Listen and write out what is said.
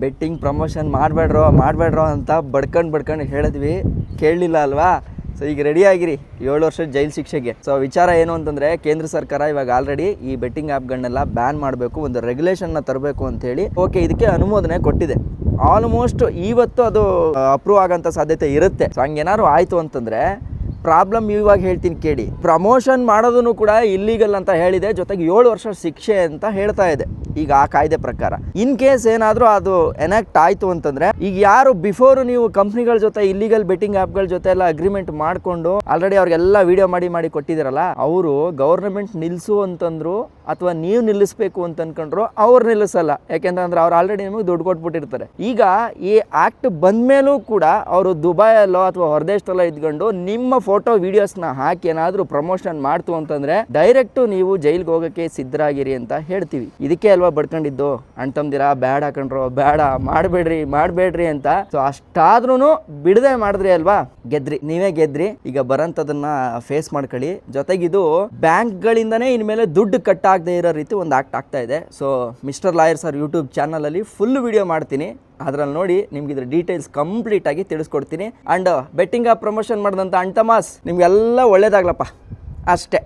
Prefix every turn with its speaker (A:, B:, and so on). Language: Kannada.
A: ಬೆಟ್ಟಿಂಗ್ ಪ್ರಮೋಷನ್ ಮಾಡಬೇಡ್ರೋ ಅಂತ ಬಡ್ಕೊಂಡು ಹೇಳಿದ್ವಿ, ಕೇಳಲಿಲ್ಲ ಅಲ್ವಾ. ಸೊ ಈಗ ರೆಡಿ ಆಗಿರಿ 7 ವರ್ಷದ ಜೈಲು ಶಿಕ್ಷೆಗೆ. ಸೊ ವಿಚಾರ ಏನು ಅಂತಂದರೆ, ಕೇಂದ್ರ ಸರ್ಕಾರ ಇವಾಗ ಆಲ್ರೆಡಿ ಈ ಬೆಟ್ಟಿಂಗ್ ಆ್ಯಪ್ಗಳನ್ನೆಲ್ಲ ಬ್ಯಾನ್ ಮಾಡಬೇಕು, ಒಂದು ರೆಗ್ಯುಲೇಷನ್ನ ತರಬೇಕು ಅಂತೇಳಿ ಇದಕ್ಕೆ ಅನುಮೋದನೆ ಕೊಟ್ಟಿದೆ. ಆಲ್ಮೋಸ್ಟ್ ಇವತ್ತು ಅದು ಅಪ್ರೂವ್ ಆಗೋಂಥ ಸಾಧ್ಯತೆ ಇರುತ್ತೆ. ಸೊ ಹಂಗೇನಾದ್ರು ಆಯಿತು ಅಂತಂದರೆ ಪ್ರಾಬ್ಲಮ್ ಇವಾಗ ಹೇಳ್ತೀನಿ ಕೇಳಿ. ಪ್ರಮೋಷನ್ ಮಾಡೋದನ್ನು ಕೂಡ ಇಲ್ಲೀಗಲ್ ಅಂತ ಹೇಳಿದೆ, ಜೊತೆಗೆ 7 ವರ್ಷ ಶಿಕ್ಷೆ ಅಂತ ಹೇಳ್ತಾ ಇದೆ ಈಗ ಆ ಕಾಯ್ದೆ ಪ್ರಕಾರ. ಇನ್ ಕೇಸ್ ಏನಾದರೂ ಅದು ಎನಾಕ್ಟ್ ಆಯಿತು ಅಂತಂದರೆ, ಈಗ ಯಾರು ಬಿಫೋರ್ ನೀವು ಕಂಪ್ನಿಗಳ ಜೊತೆ ಇಲ್ಲಿಗಲ್ ಬೆಟ್ಟಿಂಗ್ ಆ್ಯಪ್ಗಳ ಜೊತೆ ಎಲ್ಲ ಅಗ್ರಿಮೆಂಟ್ ಮಾಡಿಕೊಂಡು ಆಲ್ರೆಡಿ ಅವ್ರಿಗೆಲ್ಲ ವಿಡಿಯೋ ಮಾಡಿ ಕೊಟ್ಟಿದ್ದೀರಲ್ಲ, ಅವರು ಗೌರ್ಮೆಂಟ್ ನಿಲ್ಲಿಸು ಅಂತಂದ್ರು ಅಥವಾ ನೀವು ನಿಲ್ಲಿಸಬೇಕು ಅಂತ ಅನ್ಕೊಂಡ್ರು ಅವ್ರು ನಿಲ್ಲಿಸಲ್ಲ. ಯಾಕೆಂತಂದ್ರೆ ಅವ್ರು ಆಲ್ರೆಡಿ ನಿಮಗೆ ದುಡ್ಡು ಕೊಟ್ಬಿಟ್ಟಿರ್ತಾರೆ. ಈಗ ಈ ಆ್ಯಕ್ಟ್ ಬಂದ ಮೇಲೂ ಕೂಡ ಅವರು ದುಬೈಯಲ್ಲೋ ಅಥವಾ ಹೊರದೇಶದಲ್ಲೋ ಇದ್ಕೊಂಡು ನಿಮ್ಮ ಫೋಟೋ ವಿಡಿಯೋಸ್ನ ಹಾಕಿ ಏನಾದರೂ ಪ್ರಮೋಷನ್ ಮಾಡ್ತು ಅಂತಂದರೆ ಡೈರೆಕ್ಟು ನೀವು ಜೈಲಿಗೆ ಹೋಗೋಕ್ಕೆ ಸಿದ್ಧರಾಗಿರಿ ಅಂತ ಹೇಳ್ತೀವಿ. ಇದಕ್ಕೆ ಅಲ್ವಾ ಬಡ್ಕೊಂಡಿದ್ದು, ಅಣ್ತಂದಿರ ಬೇಡ ಕಣ್ರೋ, ಬೇಡ ಮಾಡಬೇಡ್ರಿ ಅಂತ. ಸೊ ಅಷ್ಟಾದ್ರೂ ಬಿಡದೆ ಮಾಡಿದ್ರಿ ಅಲ್ವಾ, ನೀವೇ ಗೆದ್ರಿ. ಈಗ ಬರೋಂಥದನ್ನ ಫೇಸ್ ಮಾಡ್ಕೊಳ್ಳಿ. ಜೊತೆಗಿದು ಬ್ಯಾಂಕ್ಗಳಿಂದನೇ ಇನ್ಮೇಲೆ ದುಡ್ಡು ಕಟ್ ಆಗದೆ ಇರೋ ರೀತಿ ಒಂದು ಆಕ್ಟ್ ಆಗ್ತಾ ಇದೆ. So mister lawyer sir YouTube ಚಾನಲಲ್ಲಿ ಫುಲ್ ವಿಡಿಯೋ ಮಾಡ್ತೀನಿ, ಅದ್ರಲ್ಲಿ ನೋಡಿ ನಿಮ್ಗೆ ಇದ್ರ ಡೀಟೇಲ್ಸ್ ಕಂಪ್ಲೀಟ್ ಆಗಿ ತಿಳಿಸ್ಕೊಡ್ತೀನಿ. ಅಂಡ್ ಬೆಟ್ಟಿಂಗ್ ಆ್ಯಪ್ ಪ್ರಮೋಷನ್ ಮಾಡಿದಂಥ ಅಣ್ತಮಾಸ್ ನಿಮ್ಗೆಲ್ಲ ಒಳ್ಳೇದಾಗ್ಲಪ್ಪ ಅಷ್ಟೇ.